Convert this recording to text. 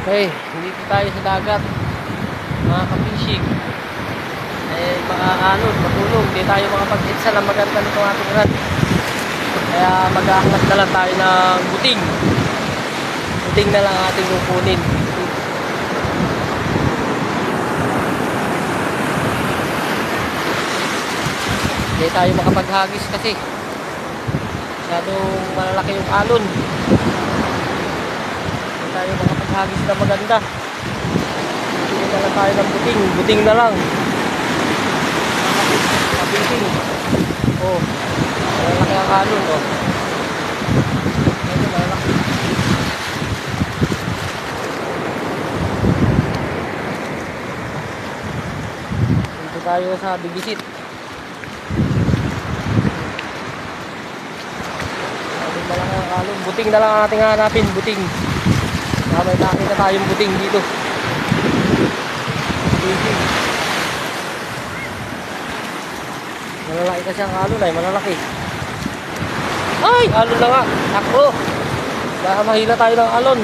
Okay, dito tayo sa dagat, mga ka-fishing. Mga anod, matulog. Hindi tayo makapag-itsa ng maganda nitong ating rad. Kaya mag-aangat na lang tayo ng buting. Buting na lang ating kukunin. Hindi tayo makapaghagis kasi masyadong malalaki yung alon. Hindi tayo makapaghagis na maganda. Hindi na lang tayo ng buting. Buting na lang. Mabingking. Oh, malalaki ang alon. Oh. Ito malalaki. Dito tayo sa bigisit. Malaki ang alon. Buting na lang ang ating hanapin. Buting. May nakita tayong buting dito. Buting. Malalaki kasi ang alon ay malalaki. Ay! Alon na nga. Ako! Baka mahila tayo ng alon.